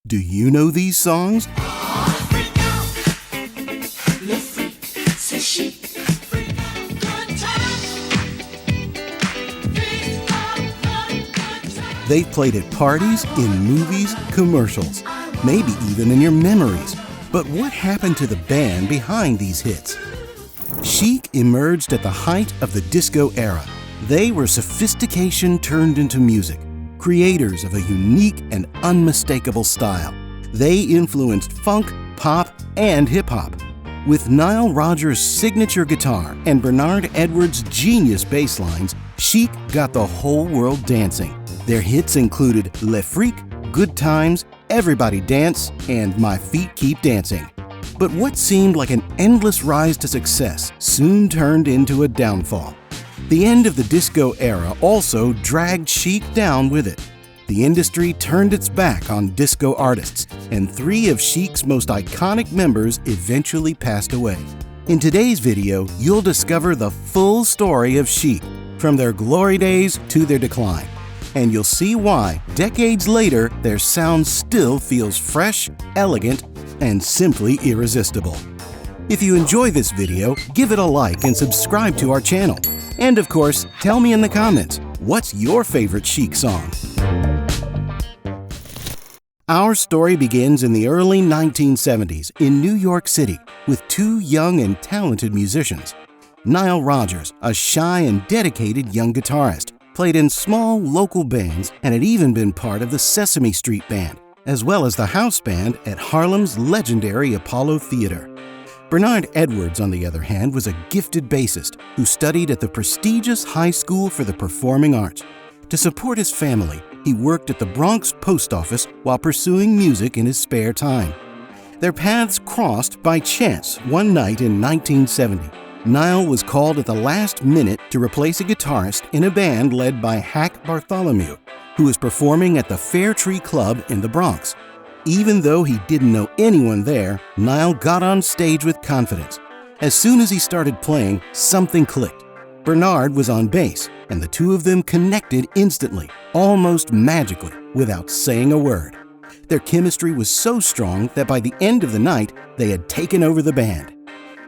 Do you know these songs? They've played at parties, in movies, commercials, maybe even in your memories. But what happened to the band behind these hits? Chic emerged at the height of the disco era. They were sophistication turned into music, creators of a unique and unmistakable style. They influenced funk, pop, and hip-hop. With Nile Rodgers' signature guitar and Bernard Edwards' genius bass lines, Chic got the whole world dancing. Their hits included Le Freak, Good Times, Everybody Dance, and My Feet Keep Dancing. But what seemed like an endless rise to success soon turned into a downfall. The end of the disco era also dragged Chic down with it. The industry turned its back on disco artists, and 3 of Chic's most iconic members eventually passed away. In today's video, you'll discover the full story of Chic, from their glory days to their decline. And you'll see why, decades later, their sound still feels fresh, elegant, and simply irresistible. If you enjoy this video, give it a like and subscribe to our channel. And of course, tell me in the comments, what's your favorite Chic song? Our story begins in the early 1970s in New York City with 2 young and talented musicians. Nile Rodgers, a shy and dedicated young guitarist, played in small local bands and had even been part of the Sesame Street Band, as well as the house band at Harlem's legendary Apollo Theater. Bernard Edwards, on the other hand, was a gifted bassist who studied at the prestigious High School for the Performing Arts. To support his family, he worked at the Bronx Post Office while pursuing music in his spare time. Their paths crossed by chance one night in 1970. Nile was called at the last minute to replace a guitarist in a band led by Hack Bartholomew, who was performing at the Fair Tree Club in the Bronx. Even though he didn't know anyone there, Nile got on stage with confidence. As soon as he started playing, something clicked. Bernard was on bass, and the 2 of them connected instantly, almost magically, without saying a word. Their chemistry was so strong that by the end of the night, they had taken over the band.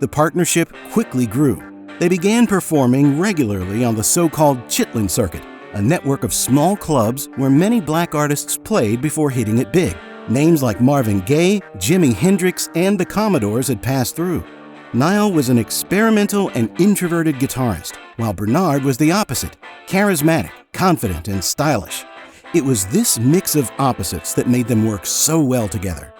The partnership quickly grew. They began performing regularly on the so-called Chitlin Circuit, a network of small clubs where many black artists played before hitting it big. Names like Marvin Gaye, Jimi Hendrix, and the Commodores had passed through. Nile was an experimental and introverted guitarist, while Bernard was the opposite, charismatic, confident, and stylish. It was this mix of opposites that made them work so well together.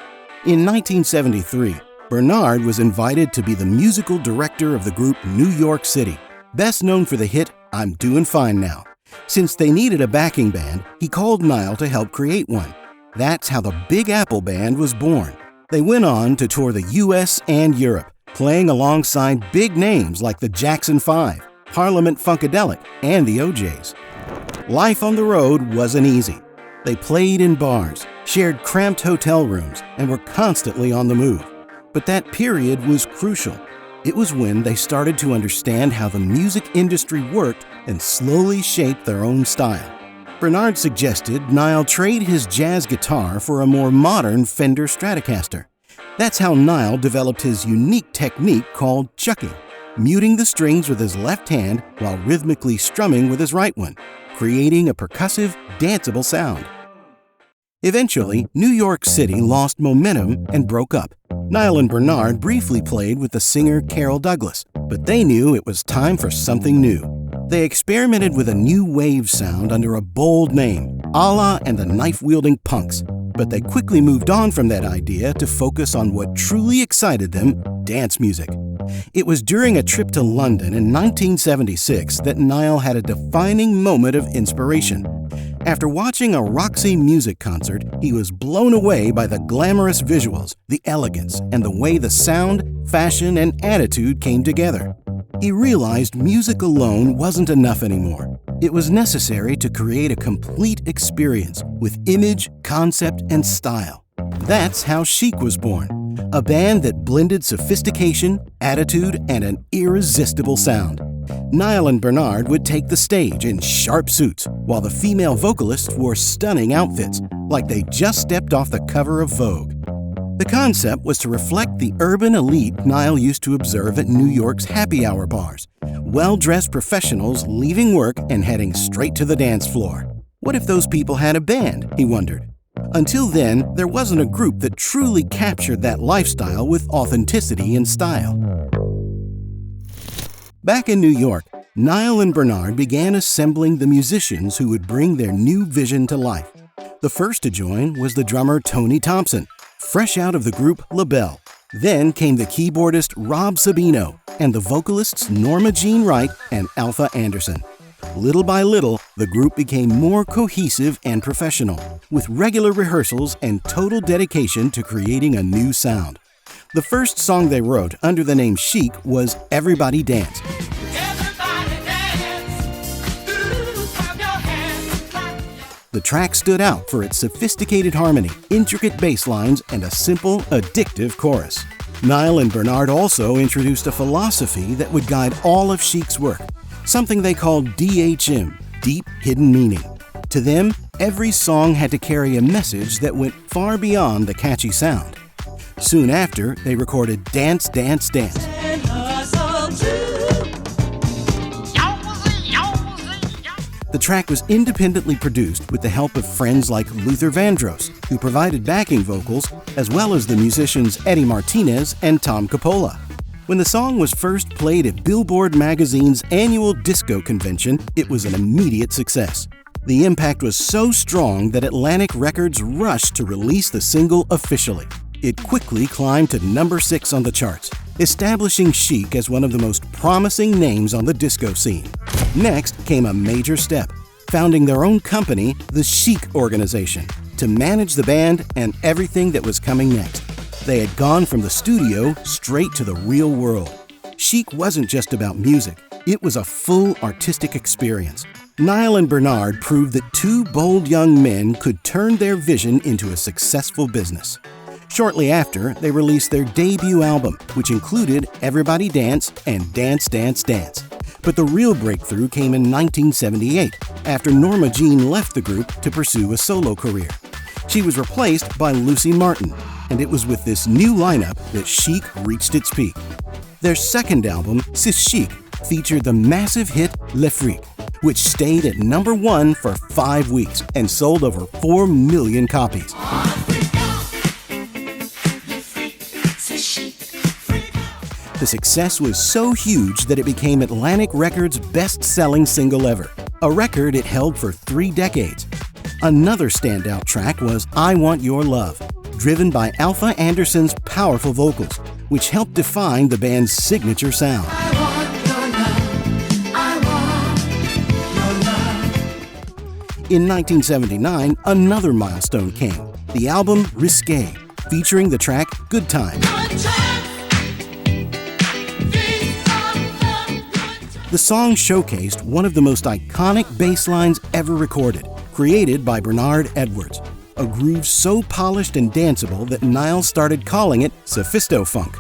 In 1973, Bernard was invited to be the musical director of the group New York City, best known for the hit I'm Doing Fine Now. Since they needed a backing band, he called Nile to help create one. That's how the Big Apple Band was born. They went on to tour the US and Europe, playing alongside big names like the Jackson 5, Parliament Funkadelic, and the O'Jays. Life on the road wasn't easy. They played in bars, shared cramped hotel rooms, and were constantly on the move. But that period was crucial. It was when they started to understand how the music industry worked and slowly shaped their own style. Bernard suggested Nile trade his jazz guitar for a more modern Fender Stratocaster. That's how Nile developed his unique technique called chucking, muting the strings with his left hand while rhythmically strumming with his right one, creating a percussive, danceable sound. Eventually, New York City lost momentum and broke up. Nile and Bernard briefly played with the singer Carol Douglas, but they knew it was time for something new. They experimented with a new wave sound under a bold name, Allah and the Knife-Wielding Punks, but they quickly moved on from that idea to focus on what truly excited them, dance music. It was during a trip to London in 1976 that Nile had a defining moment of inspiration. After watching a Roxy Music concert, he was blown away by the glamorous visuals, the elegance, and the way the sound, fashion, and attitude came together. He realized music alone wasn't enough anymore. It was necessary to create a complete experience with image, concept, and style. That's how Chic was born, a band that blended sophistication, attitude, and an irresistible sound. Niall and Bernard would take the stage in sharp suits, while the female vocalists wore stunning outfits, like they just stepped off the cover of Vogue. The concept was to reflect the urban elite Niall used to observe at New York's happy hour bars, well-dressed professionals leaving work and heading straight to the dance floor. What if those people had a band, he wondered. Until then, there wasn't a group that truly captured that lifestyle with authenticity and style. Back in New York, Niall and Bernard began assembling the musicians who would bring their new vision to life. The first to join was the drummer Tony Thompson, fresh out of the group LaBelle. Then came the keyboardist Rob Sabino and the vocalists Norma Jean Wright and Alpha Anderson. Little by little, the group became more cohesive and professional, with regular rehearsals and total dedication to creating a new sound. The first song they wrote under the name Chic was Everybody Dance. The track stood out for its sophisticated harmony, intricate bass lines, and a simple, addictive chorus. Niall and Bernard also introduced a philosophy that would guide all of Chic's work, something they called DHM, Deep Hidden Meaning. To them, every song had to carry a message that went far beyond the catchy sound. Soon after, they recorded Dance, Dance, Dance. The track was independently produced with the help of friends like Luther Vandross, who provided backing vocals, as well as the musicians Eddie Martinez and Tom Coppola. When the song was first played at Billboard magazine's annual disco convention, it was an immediate success. The impact was so strong that Atlantic Records rushed to release the single officially. It quickly climbed to number 6 on the charts, establishing Chic as one of the most promising names on the disco scene. Next came a major step, founding their own company, the Chic Organization, to manage the band and everything that was coming next. They had gone from the studio straight to the real world. Chic wasn't just about music, it was a full artistic experience. Niall and Bernard proved that two bold young men could turn their vision into a successful business. Shortly after, they released their debut album, which included Everybody Dance and Dance, Dance, Dance. But the real breakthrough came in 1978, after Norma Jean left the group to pursue a solo career. She was replaced by Lucy Martin, and it was with this new lineup that Chic reached its peak. Their second album, C'est Chic, featured the massive hit Le Freak, which stayed at number 1 for 5 weeks and sold over 4 million copies. The success was so huge that it became Atlantic Records' best-selling single ever, a record it held for 3 decades. Another standout track was I Want Your Love, driven by Alpha Anderson's powerful vocals, which helped define the band's signature sound. I want your love. I want your love. In 1979, another milestone came, the album Risque, featuring the track Good Time. The song showcased one of the most iconic bass lines ever recorded, created by Bernard Edwards, a groove so polished and danceable that Niall started calling it Sophisto-Funk.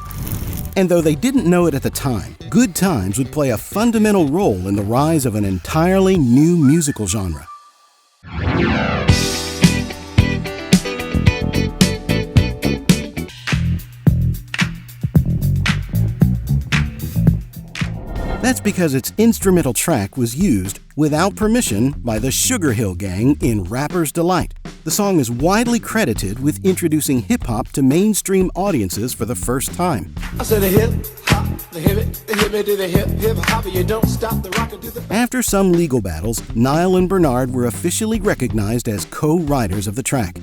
And though they didn't know it at the time, Good Times would play a fundamental role in the rise of an entirely new musical genre. That's because its instrumental track was used without permission by the Sugar Hill Gang in Rapper's Delight. The song is widely credited with introducing hip-hop to mainstream audiences for the first time. I said the hip hop, the hip me to the hip hop, you don't stop the rock to the. After some legal battles, Niall and Bernard were officially recognized as co-writers of the track.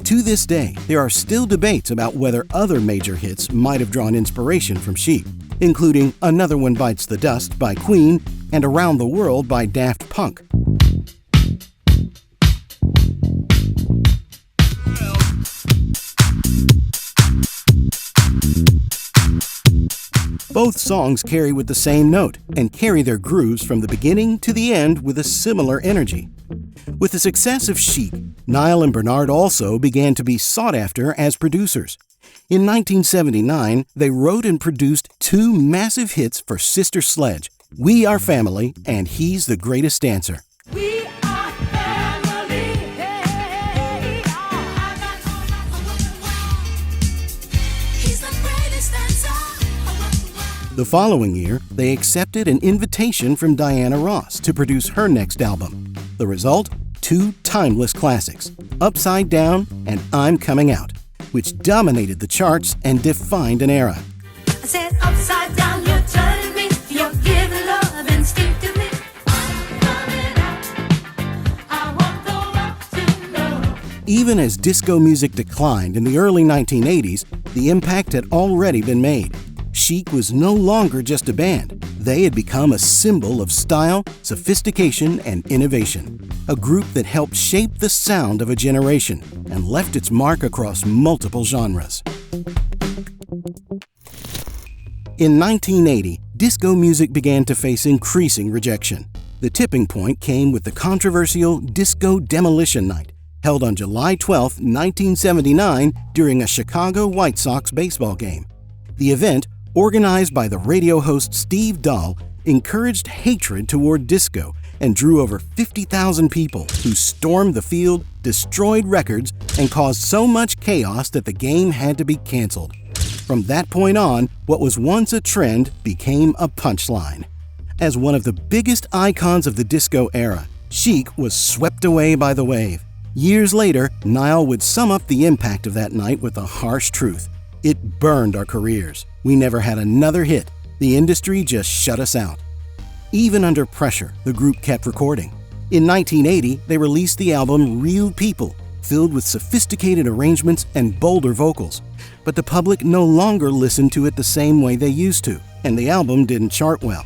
To this day, there are still debates about whether other major hits might have drawn inspiration from Chic, including Another One Bites the Dust by Queen and Around the World by Daft Punk. Both songs carry with the same note and carry their grooves from the beginning to the end with a similar energy. With the success of Chic, Niall and Bernard also began to be sought after as producers. In 1979, they wrote and produced 2 massive hits for Sister Sledge, We Are Family, and He's the Greatest Dancer. We are family. He's the greatest dancer. The following year, they accepted an invitation from Diana Ross to produce her next album. The result? 2 timeless classics, Upside Down and I'm Coming Out, which dominated the charts and defined an era. I said upside down, you're turning me. You're giving love instinctively. I'm coming out. I want the world to know. Even as disco music declined in the early 1980s, the impact had already been made. Chic was no longer just a band. They had become a symbol of style, sophistication, and innovation. A group that helped shape the sound of a generation and left its mark across multiple genres. In 1980, disco music began to face increasing rejection. The tipping point came with the controversial Disco Demolition Night, held on July 12, 1979, during a Chicago White Sox baseball game. The event, organized by the radio host Steve Dahl, encouraged hatred toward disco and drew over 50,000 people who stormed the field, destroyed records, and caused so much chaos that the game had to be canceled. From that point on, what was once a trend became a punchline. As one of the biggest icons of the disco era, Chic was swept away by the wave. Years later, Nile would sum up the impact of that night with a harsh truth. It burned our careers. We never had another hit. The industry just shut us out. Even under pressure, the group kept recording. In 1980, they released the album Real People, filled with sophisticated arrangements and bolder vocals. But the public no longer listened to it the same way they used to, and the album didn't chart well.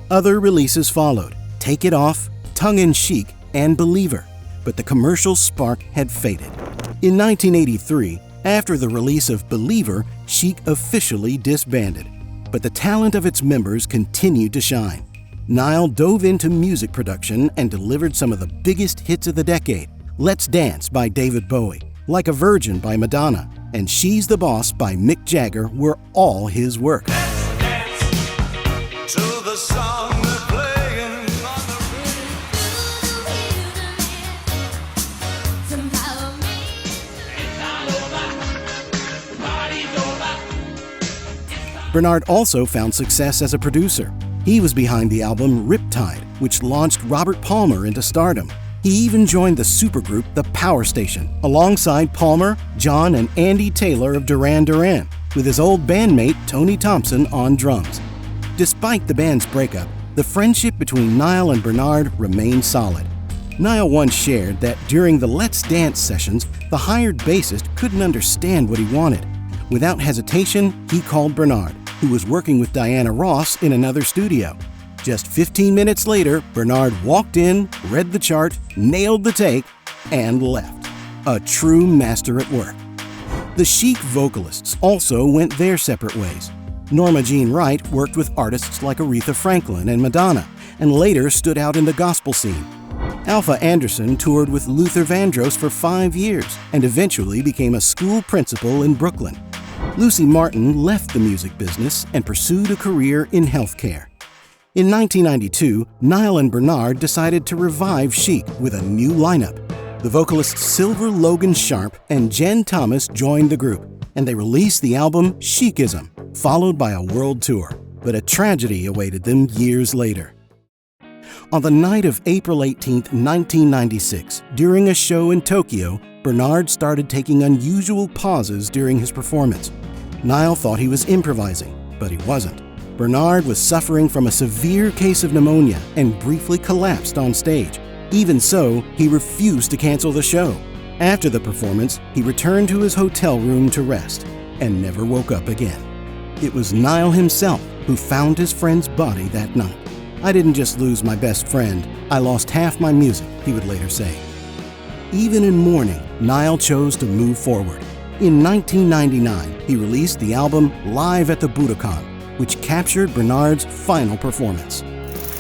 Other releases followed: Take It Off, Tongue in Chic, and Believer. But the commercial spark had faded. In 1983, after the release of Believer, Chic officially disbanded. But the talent of its members continued to shine. Nile dove into music production and delivered some of the biggest hits of the decade. Let's Dance by David Bowie, Like a Virgin by Madonna, and She's the Boss by Mick Jagger were all his work. Dance to the song they're playing on the Bernard also found success as a producer. He was behind the album Riptide, which launched Robert Palmer into stardom. He even joined the supergroup The Power Station, alongside Palmer, John, and Andy Taylor of Duran Duran, with his old bandmate Tony Thompson on drums. Despite the band's breakup, the friendship between Nile and Bernard remained solid. Nile once shared that during the Let's Dance sessions, the hired bassist couldn't understand what he wanted. Without hesitation, he called Bernard, who was working with Diana Ross in another studio. Just 15 minutes later, Bernard walked in, read the chart, nailed the take, and left. A true master at work. The Chic vocalists also went their separate ways. Norma Jean Wright worked with artists like Aretha Franklin and Madonna, and later stood out in the gospel scene. Alpha Anderson toured with Luther Vandross for 5 years and eventually became a school principal in Brooklyn. Lucy Martin left the music business and pursued a career in healthcare. In 1992, Nile and Bernard decided to revive Chic with a new lineup. The vocalists Silver Logan Sharp and Jen Thomas joined the group, and they released the album Chicism, followed by a world tour. But a tragedy awaited them years later. On the night of April 18, 1996, during a show in Tokyo, Bernard started taking unusual pauses during his performance. Nile thought he was improvising, but he wasn't. Bernard was suffering from a severe case of pneumonia and briefly collapsed on stage. Even so, he refused to cancel the show. After the performance, he returned to his hotel room to rest and never woke up again. It was Nile himself who found his friend's body that night. "I didn't just lose my best friend, I lost half my music," he would later say. Even in mourning, Nile chose to move forward. In 1999, he released the album Live at the Budokan, which captured Bernard's final performance.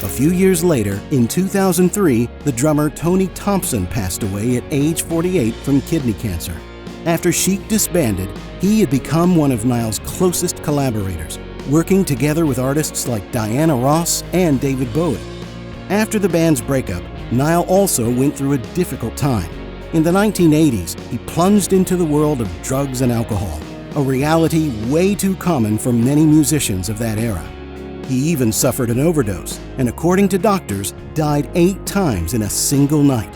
A few years later, in 2003, the drummer Tony Thompson passed away at age 48 from kidney cancer. After Chic disbanded, he had become one of Nile's closest collaborators. working together with artists like Diana Ross and David Bowie. After the band's breakup, Niall also went through a difficult time. In the 1980s, he plunged into the world of drugs and alcohol, a reality way too common for many musicians of that era. He even suffered an overdose, and according to doctors, died 8 times in a single night.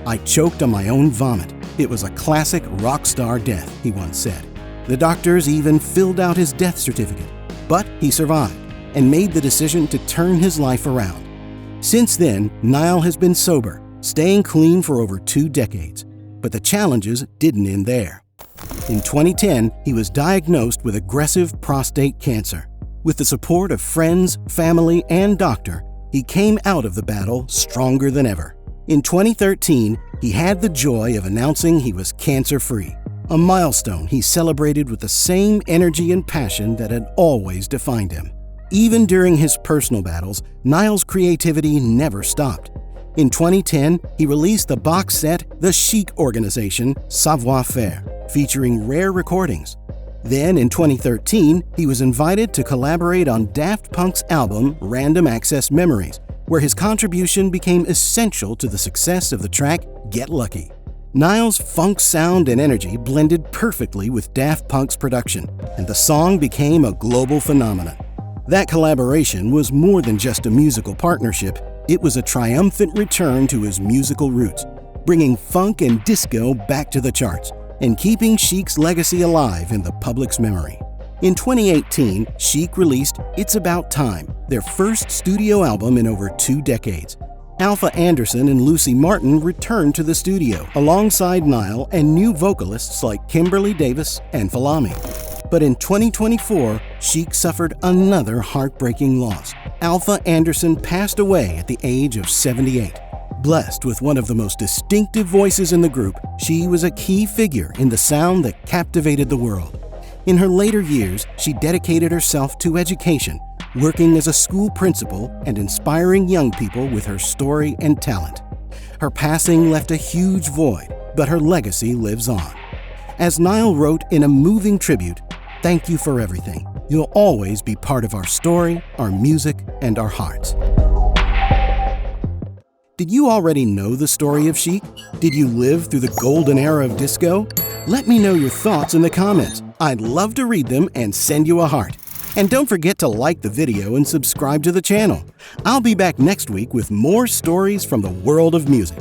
"I choked on my own vomit. It was a classic rock star death," he once said. The doctors even filled out his death certificate. But he survived and made the decision to turn his life around. Since then, Niall has been sober, staying clean for over 2 decades. But the challenges didn't end there. In 2010, he was diagnosed with aggressive prostate cancer. With the support of friends, family, and doctor, he came out of the battle stronger than ever. In 2013, he had the joy of announcing he was cancer-free, a milestone he celebrated with the same energy and passion that had always defined him. Even during his personal battles, Niall's creativity never stopped. In 2010, he released the box set The Chic Organization Savoir Faire, featuring rare recordings. Then in 2013, he was invited to collaborate on Daft Punk's album Random Access Memories, where his contribution became essential to the success of the track Get Lucky. Niall's funk sound and energy blended perfectly with Daft Punk's production, and the song became a global phenomenon. That collaboration was more than just a musical partnership, it was a triumphant return to his musical roots, bringing funk and disco back to the charts, and keeping Chic's legacy alive in the public's memory. In 2018, Chic released It's About Time, their first studio album in over 2 decades. Alpha Anderson and Lucy Martin returned to the studio alongside Niall and new vocalists like Kimberly Davis and Falami. But in 2024, Chic suffered another heartbreaking loss. Alpha Anderson passed away at the age of 78. Blessed with one of the most distinctive voices in the group, she was a key figure in the sound that captivated the world. In her later years, she dedicated herself to education, working as a school principal and inspiring young people with her story and talent. Her passing left a huge void, but her legacy lives on. As Niall wrote in a moving tribute, "Thank you for everything. You'll always be part of our story, our music, and our hearts." Did you already know the story of Chic? Did you live through the golden era of disco? Let me know your thoughts in the comments. I'd love to read them and send you a heart. And don't forget to like the video and subscribe to the channel. I'll be back next week with more stories from the world of music.